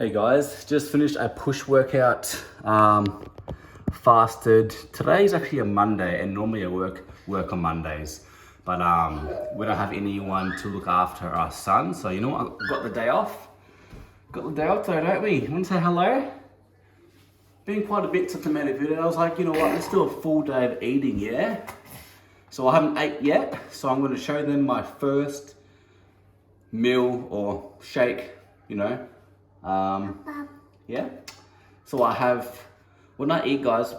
Hey guys, just finished a push workout, fasted. Today's actually a Monday and normally I work on Mondays, but we don't have anyone to look after our son, so you know what, I've got the day off. Got the day off today, don't we? Want to say hello? Been quite a bit since I made a video. I was like, you know what, let's do a full day of eating, yeah? So I haven't ate yet, so I'm going to show them my first meal or shake, you know. Yeah, so I have, when I eat guys,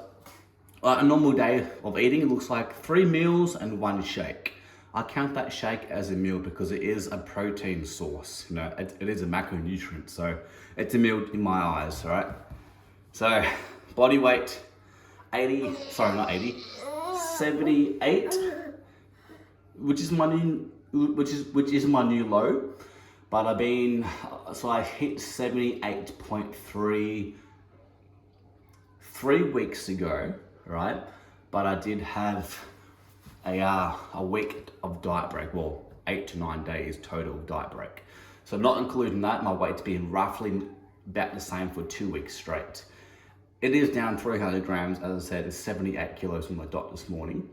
a normal day of eating, it looks like 3 meals and 1 shake. I count that shake as a meal because it is a protein source, you know, it is a macronutrient, so it's a meal in my eyes, all right? So, body weight, 78, which is my new low. But I hit 78.3 3 weeks ago, right? But I did have a week of diet break, well, 8 to 9 days total diet break. So not including that, my weight's been roughly about the same for 2 weeks straight. It is down 300 grams, as I said, it's 78 kilos from my dot this morning.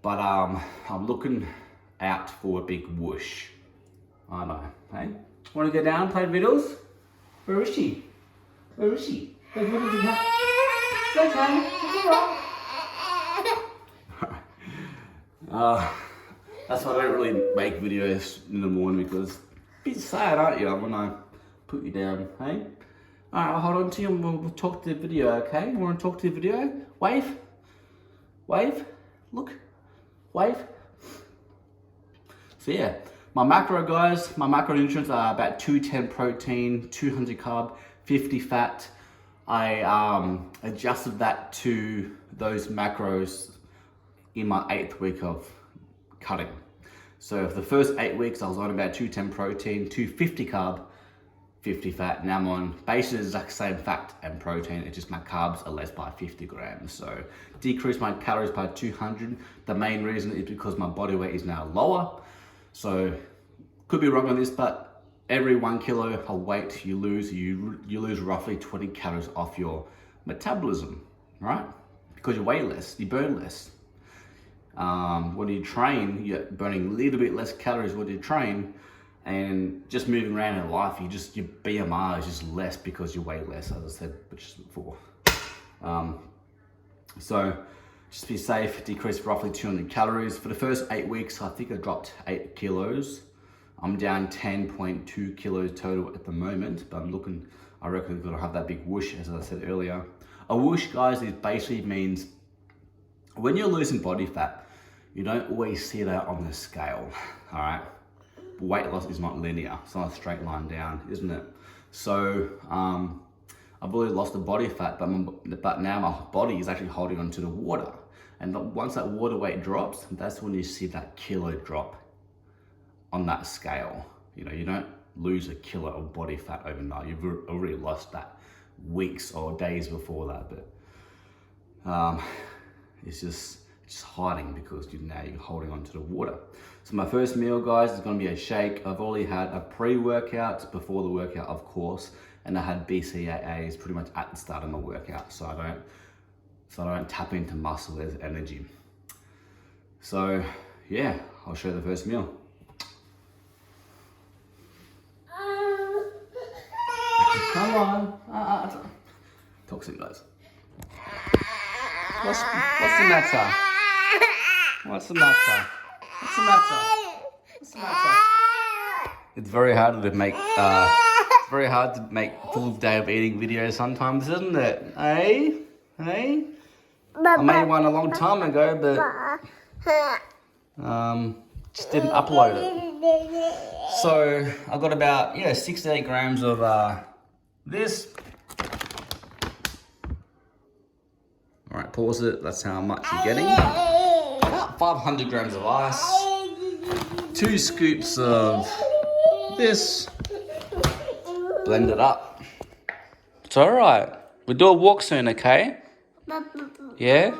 But I'm looking out for a big whoosh. I know, hey? Want to go down and play viddles? Where is she? Where is she? Where's Viddles in that? Okay, that's why I don't really make videos in the morning because it's a bit sad, aren't you, when I put you down, hey? Alright, I'll hold on to you and we'll talk to the video, okay? You want to talk to the video? Wave? Wave? Look. Wave? So yeah. My macro guys, my macronutrients are about 210 protein, 200 carb, 50 fat. I adjusted that to those macros in my 8th week of cutting. So for the first 8 weeks, I was on about 210 protein, 250 carb, 50 fat. Now I'm on basically the exact same fat and protein, it's just my carbs are less by 50 grams. So decreased my calories by 200. The main reason is because my body weight is now lower. So, could be wrong on this, but every 1 kilo of weight you lose roughly 20 calories off your metabolism, right? Because you weigh less, you burn less. When you train, you're burning a little bit less calories when you train, and just moving around in life, your BMR is just less because you weigh less, as I said just before. So, just be safe, decrease roughly 200 calories. For the first 8 weeks, I think I dropped 8 kilos. I'm down 10.2 kilos total at the moment, but I reckon I'm gonna have that big whoosh, as I said earlier. A whoosh, guys, it basically means when you're losing body fat, you don't always see that on the scale, all right? Weight loss is not linear, it's not a straight line down, isn't it? So, I've already lost the body fat, but now my body is actually holding on to the water. And once that water weight drops, that's when you see that kilo drop on that scale. You know, you don't lose a kilo of body fat overnight. You've already lost that weeks or days before that. But it's just hiding because now you're holding on to the water. So my first meal, guys, is going to be a shake. I've already had a pre-workout before the workout, of course. And I had BCAAs pretty much at the start of my workout, so I don't tap into muscle as energy. So yeah, I'll show you the first meal. Come on, toxic guys. What's the matter? What's the matter? What's the matter? What's the matter? It's very hard to make. It's very hard to make full day of eating videos sometimes, isn't it? Hey? Hey? I made one a long time ago, but just didn't upload it. So I got about 6 to 8 grams of this. All right, pause it. That's how much you're getting. About 500 grams of ice. 2 scoops of this. Blend it up. It's all right. We'll do a walk soon, okay? Yeah?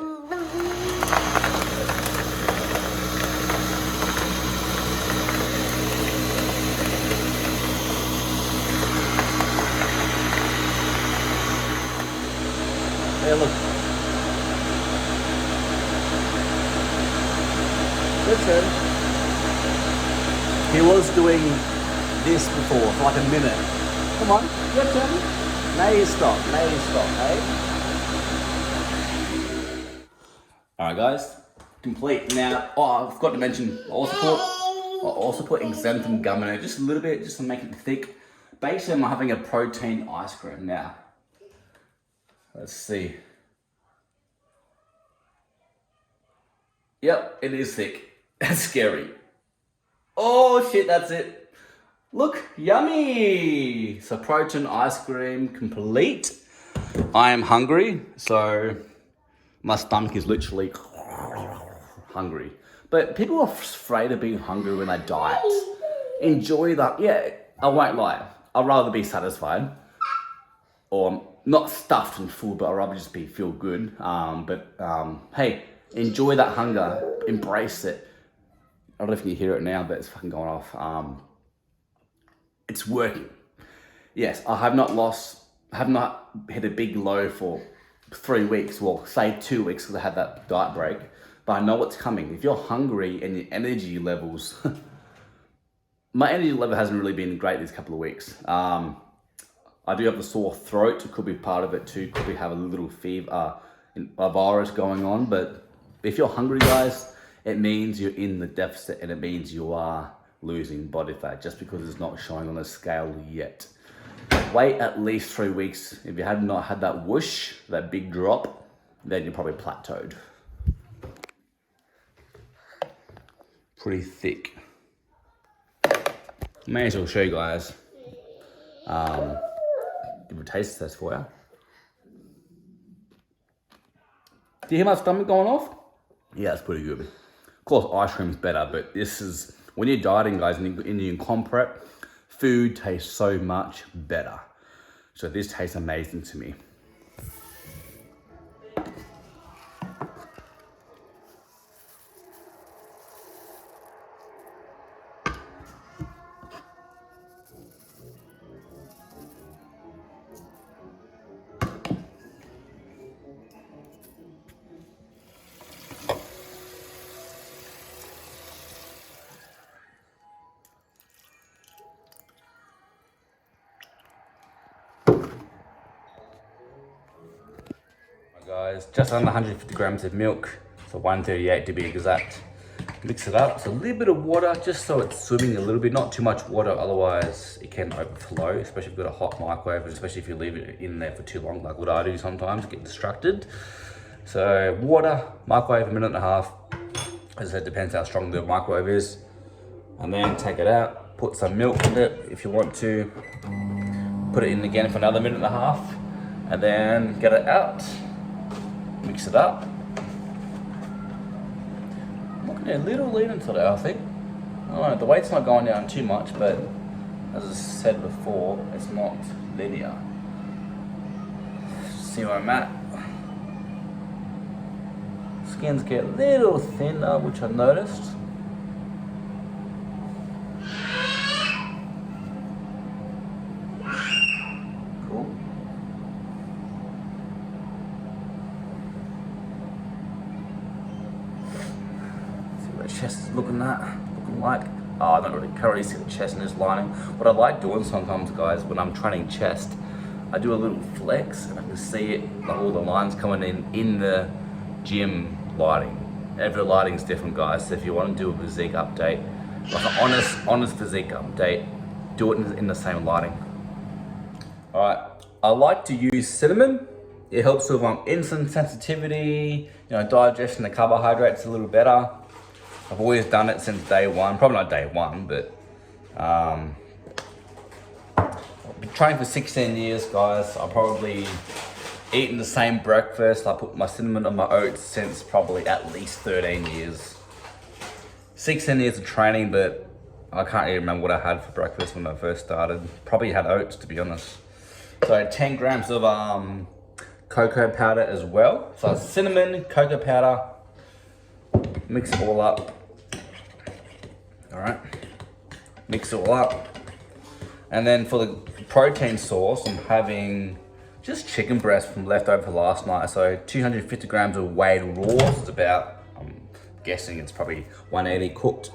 Hey, look. Listen. He was doing this before for like a minute. Come on, your turn. Now you stop, hey? Alright guys, complete. Now, I forgot to mention, I also put xanthan gum in it, just a little bit, just to make it thick. Basically, I'm having a protein ice cream now. Let's see. Yep, it is thick. That's scary. Oh shit, that's it. Look, yummy. So protein ice cream complete. I am hungry, so my stomach is literally hungry. But people are afraid of being hungry when they diet. Enjoy that. Yeah, I won't lie. I'd rather be satisfied. Or not stuffed and full, but I'd rather just feel good. Hey, enjoy that hunger. Embrace it. I don't know if you can hear it now, but it's fucking going off. It's working. Yes, I have not hit a big low for 3 weeks, well, say 2 weeks because I had that diet break, but I know what's coming. If you're hungry and your energy levels, my energy level hasn't really been great these couple of weeks. I do have a sore throat, it could be part of it too, could be have a little fever, a virus going on, but if you're hungry, guys, it means you're in the deficit and it means you are losing body fat just because it's not showing on a scale yet. Wait at least 3 weeks. If you have not had that whoosh, that big drop, then you're probably plateaued. Pretty thick. May as well show you guys. Give a taste test for you. Do you hear my stomach going off? Yeah, it's pretty good. Of course, ice cream's better, but this is, when you're dieting, guys, and you're in comp prep, food tastes so much better. So this tastes amazing to me. Guys, just under 150 grams of milk, so 138 to be exact. Mix it up, so a little bit of water, just so it's swimming a little bit, not too much water, otherwise it can overflow, especially if you've got a hot microwave, especially if you leave it in there for too long, like what I do sometimes, get distracted. So water, microwave, 1.5 minutes. As I said, depends how strong the microwave is. And then take it out, put some milk in it if you want to. Put it in again for another 1.5 minutes, and then get it out. Mix it up. I'm looking at a little lean today, I think. I don't know, the weight's not going down too much, but as I said before, it's not linear. See where I'm at. Skins get a little thinner, which I noticed. Chest is looking like. Oh, I don't really currently see the chest in this lining. What I like doing sometimes, guys, when I'm training chest, I do a little flex and I can see it, like all the lines coming in the gym lighting. Every lighting is different, guys. So if you want to do a physique update, like an honest physique update, do it in the same lighting. All right, I like to use cinnamon. It helps with insulin sensitivity, digestion of carbohydrates a little better. I've always done it since day one, probably not day one, but I've been training for 16 years, guys. I've probably eaten the same breakfast. I put my cinnamon on my oats since probably at least 13 years. 16 years of training, but I can't even remember what I had for breakfast when I first started. Probably had oats, to be honest. So 10 grams of cocoa powder as well. So cinnamon, cocoa powder, mix it all up. All right, mix it all up. And then for the protein source, I'm having just chicken breast from leftover from last night. So 250 grams of weighed raw. It's about, I'm guessing it's probably 180 cooked.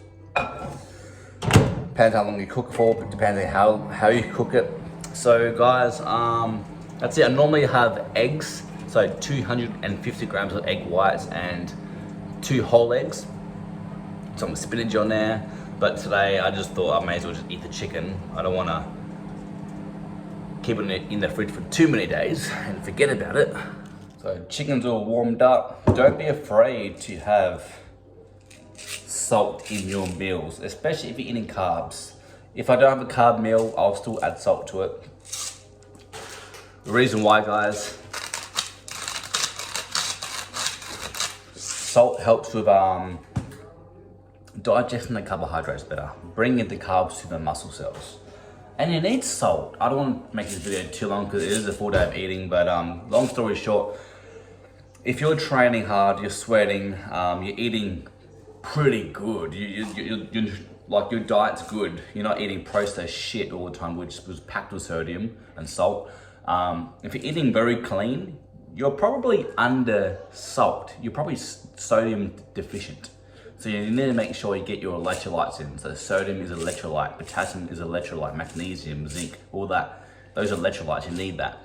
Depends how long you cook it for, but depends on how you cook it. So guys, that's it. I normally have eggs, so 250 grams of egg whites and 2 whole eggs. Some spinach on there, but today I just thought I may as well just eat the chicken. I don't want to keep it in the fridge for too many days and forget about it. So chicken's all warmed up. Don't be afraid to have salt in your meals, especially if you're eating carbs. If I don't have a carb meal, I'll still add salt to it. The reason why, guys, salt helps with digesting the carbohydrates better, bringing the carbs to the muscle cells. And you need salt. I don't want to make this video too long because it is a full day of eating, but long story short, if you're training hard, you're sweating, you're eating pretty good, you like your diet's good, you're not eating processed shit all the time, which was packed with sodium and salt. If you're eating very clean, you're probably under salt. You're probably sodium deficient. So you need to make sure you get your electrolytes in. So sodium is electrolyte, potassium is electrolyte, magnesium, zinc, all that. Those are electrolytes, you need that.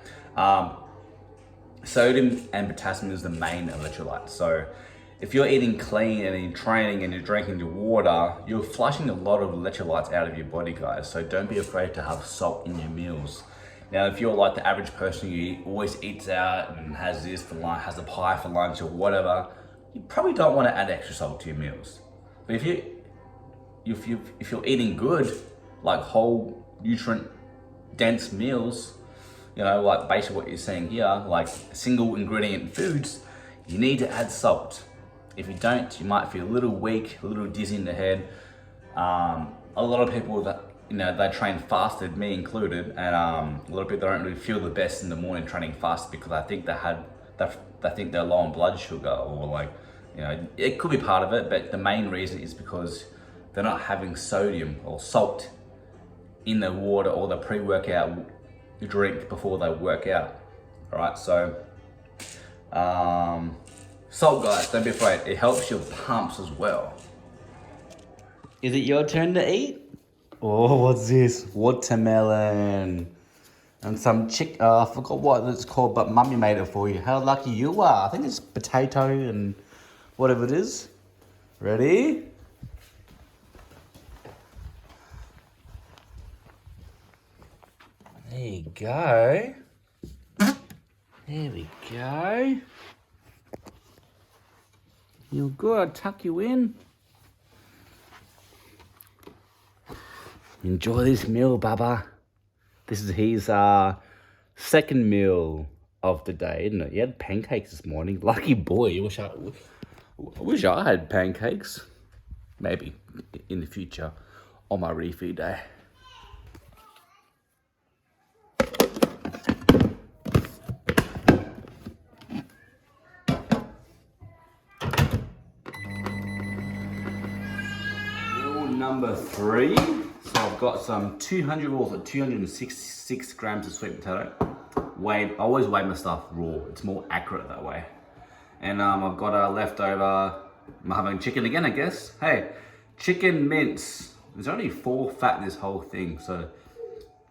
Sodium and potassium is the main electrolyte. So if you're eating clean and you're training and you're drinking your water, you're flushing a lot of electrolytes out of your body, guys. So don't be afraid to have salt in your meals. Now, if you're like the average person who always eats out and has this for lunch, has a pie for lunch or whatever, you probably don't want to add extra salt to your meals. But if you're eating good, like whole nutrient dense meals, you know, like basically what you're saying here, like single ingredient foods, you need to add salt. If you don't, you might feel a little weak, a little dizzy in the head. A lot of people that, you know, they train fasted, me included, and a lot of people don't really feel the best in the morning training fast because I think they think they're low on blood sugar, or like, you know, it could be part of it, but the main reason is because they're not having sodium or salt in the water or the pre-workout drink before they work out. All right, so salt, guys, don't be afraid. It helps your pumps as well. Is it your turn to eat? Oh, what's this? Watermelon. And some I forgot what it's called, but Mummy made it for you. How lucky you are. I think it's potato and whatever it is. Ready? There you go. There we go. You're good. I'll tuck you in. Enjoy this meal, Baba. This is his second meal of the day, isn't it? He had pancakes this morning. Lucky boy. I wish I had pancakes. Maybe in the future on my refeed day. Meal number 3. So I've got some 266 grams of sweet potato. I always weigh my stuff raw. It's more accurate that way. And I've got a leftover, I'm having chicken again, I guess. Hey, chicken mince. There's only 4 fat in this whole thing. So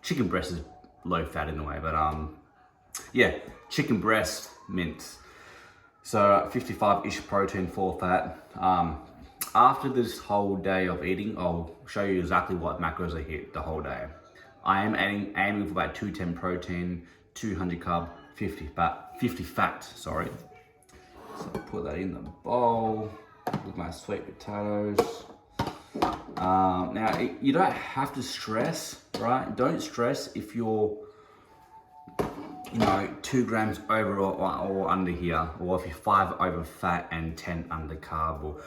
chicken breast is low fat in a way, but yeah, chicken breast mince. So 55-ish protein, 4 fat. After this whole day of eating, I'll show you exactly what macros I hit the whole day. I am aiming for about 210 protein, 200 carb, 50 fat, sorry. So I'll put that in the bowl with my sweet potatoes. Now, you don't have to stress, right? Don't stress if you're, you know, 2 grams over or under here, or if you're 5 over fat and 10 under carb, or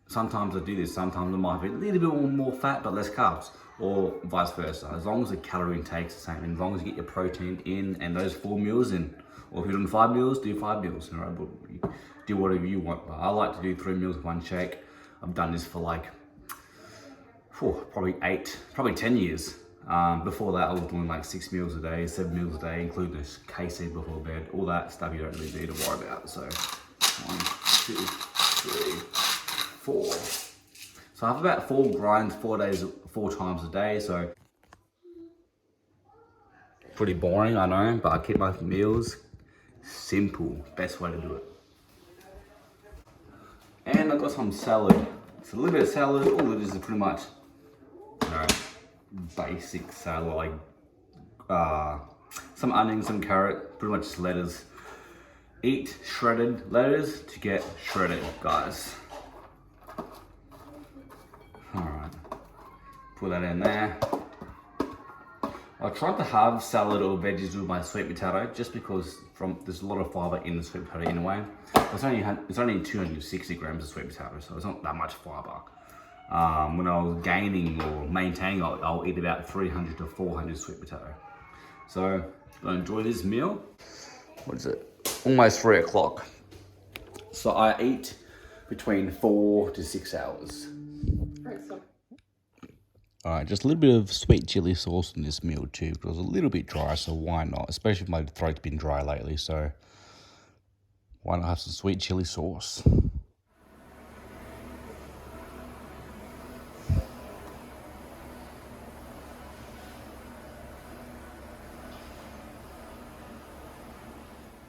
sometimes I do this, sometimes I might be a little bit more fat but less carbs, or vice versa. As long as the calorie intake's the same, and as long as you get your protein in and those 4 meals in, or if you're doing 5 meals, do 5 meals, all right? But do whatever you want. But I like to do 3 meals, 1 shake. I've done this for like, probably 10 years. Before that, I was doing like 6 meals a day, 7 meals a day, including this KC before bed. All that stuff you don't really need to worry about. So 1, 2, 3, 4. So I have about 4 grinds, 4 times a day. So pretty boring, I know, but I keep my meals simple. Best way to do it. And I've got some salad. It's a little bit of salad. All it is pretty much, you know, basic salad, like some onions, some carrot, pretty much just lettuce. Eat shredded lettuce to get shredded, guys. Alright, put that in there. I tried to have salad or veggies with my sweet potato just because there's a lot of fiber in the sweet potato anyway. It's only 260 grams of sweet potato, so it's not that much fiber. When I was gaining or maintaining, I'll eat about 300 to 400 sweet potato. So, I enjoy this meal. What is it? Almost 3 o'clock. So I eat between 4 to 6 hours. Alright, just a little bit of sweet chili sauce in this meal too, because it was a little bit dry, so why not? Especially if my throat's been dry lately, so why not have some sweet chili sauce?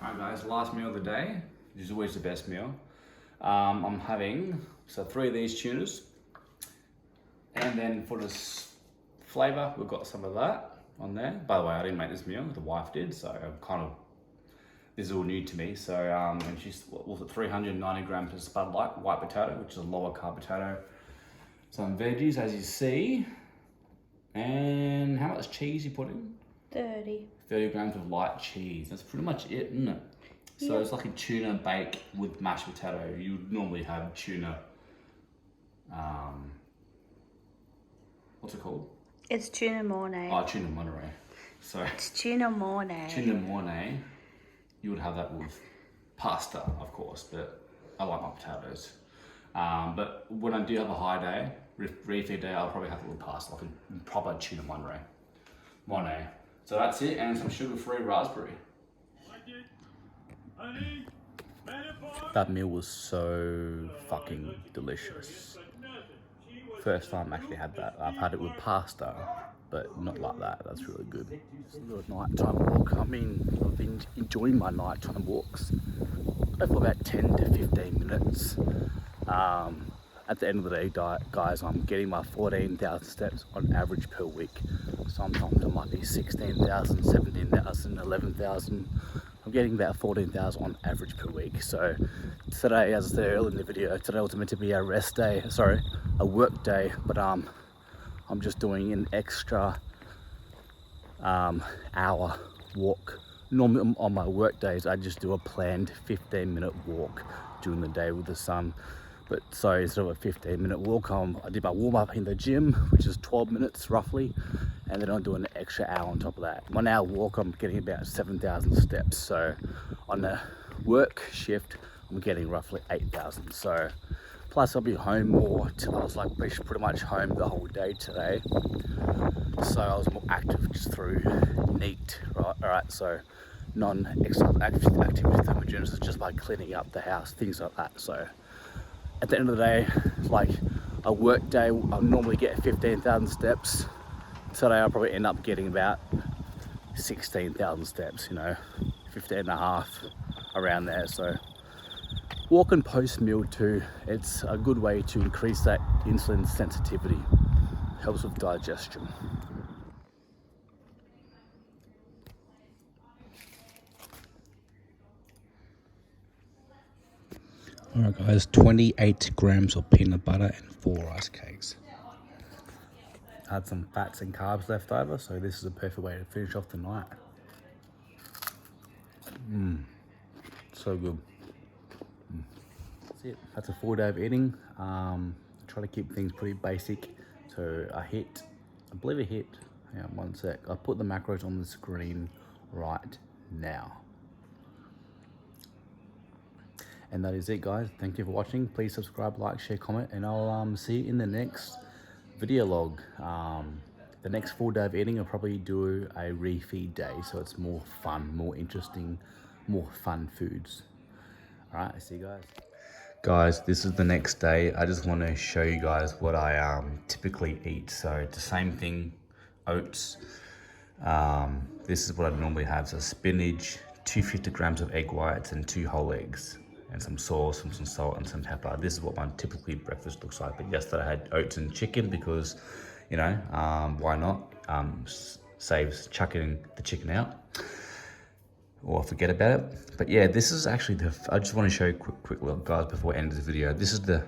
Alright guys, last meal of the day. This is always the best meal. I'm having 3 of these tunas. And then for this flavour, we've got some of that on there. By the way, I didn't make this meal, the wife did, so this is all new to me. So, and she's, what was it, 390 grams of Spud Light white potato, which is a lower carb potato. Some veggies, as you see. And how much cheese you put in? 30. 30 grams of light cheese. That's pretty much it, isn't it? So it's like a tuna bake with mashed potato. You would normally have tuna, what's it called? It's tuna mornay. Oh, tuna Monterey. So It's tuna mornay. tuna mornay, you would have that with pasta, of course, but I like my potatoes. But when I do have a high day, refeed day, I'll probably have it with pasta, like a proper tuna Monterey. So that's it, and some sugar-free raspberry. That meal was so fucking delicious. First time I actually had that. I've had it with pasta, but not like that. That's really good. Just a little nighttime walk. I mean, I've been enjoying my nighttime walks for about 10 to 15 minutes. At the end of the day, guys, I'm getting my 14,000 steps on average per week. Sometimes it might be 16,000, 17,000, 11,000. I'm getting about 14,000 on average per week. So today, as I said earlier in the video, today was meant to be a work day, but I'm just doing an extra hour walk. Normally on my work days, I just do a planned 15-minute walk during the day with the sun. But so instead of a 15-minute walk, I did my warm up in the gym, which is 12 minutes roughly, and then I'm doing an extra hour on top of that. 1 hour walk, I'm getting about 7,000 steps. So on the work shift, I'm getting roughly 8,000. So plus I'll be home more. I was like pretty much home the whole day today. So I was more active just through NEAT, right? All right, so non-exercise activity thermogenesis, just by cleaning up the house, things like that. So at the end of the day, like a work day, I'll normally get 15,000 steps. Today I'll probably end up getting about 16,000 steps, 15 and a half around there. So walking post meal too, it's a good way to increase that insulin sensitivity. Helps with digestion. Alright guys, 28 grams of peanut butter and 4 rice cakes. Had some fats and carbs left over, so this is a perfect way to finish off the night. So good. That's it. That's a full day of eating. Try to keep things pretty basic. So I believe I hit, hang on 1 sec. I put the macros on the screen right now. And that is it, guys. Thank you for watching. Please subscribe, like, share, comment, and I'll see you in the next video log. the next full day of eating, I'll probably do a refeed day, so it's more fun, more interesting, more fun foods. All right, see you guys. Guys, this is the next day. I just want to show you guys what I typically eat. So it's the same thing, oats. This is what I normally have. So spinach, 250 grams of egg whites and 2 whole eggs, and some sauce and some salt and some pepper. This is what my typically breakfast looks like. But yesterday I had oats and chicken because, you know, why not? Saves chucking the chicken out or forget about it. But yeah, this is actually I just want to show you quick look, guys, before I end this video. This is the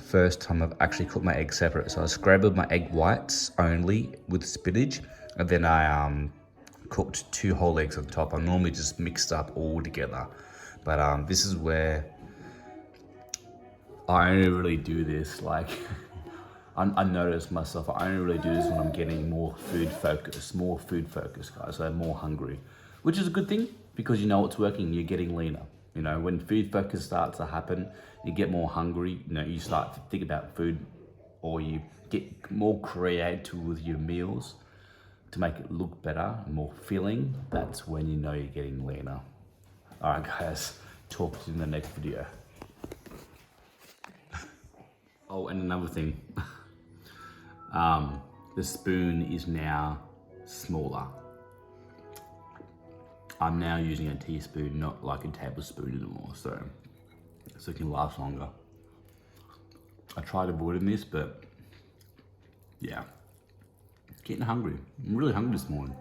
first time I've actually cooked my eggs separate. So I scrambled my egg whites only with spinach, and then I cooked 2 whole eggs on top. I normally just mixed up all together, but this is where I only really do this, like, I notice myself, I only really do this when I'm getting more food focused, guys, so I'm more hungry, which is a good thing because you know it's working, you're getting leaner. You know, when food focus starts to happen, you get more hungry, you know, you start to think about food, or you get more creative with your meals to make it look better and more filling. That's when you know you're getting leaner. All right, guys, talk to you in the next video. Oh, and another thing, the spoon is now smaller. I'm now using a teaspoon, not like a tablespoon anymore, so it can last longer. I tried avoiding this, but yeah, getting hungry. I'm really hungry this morning.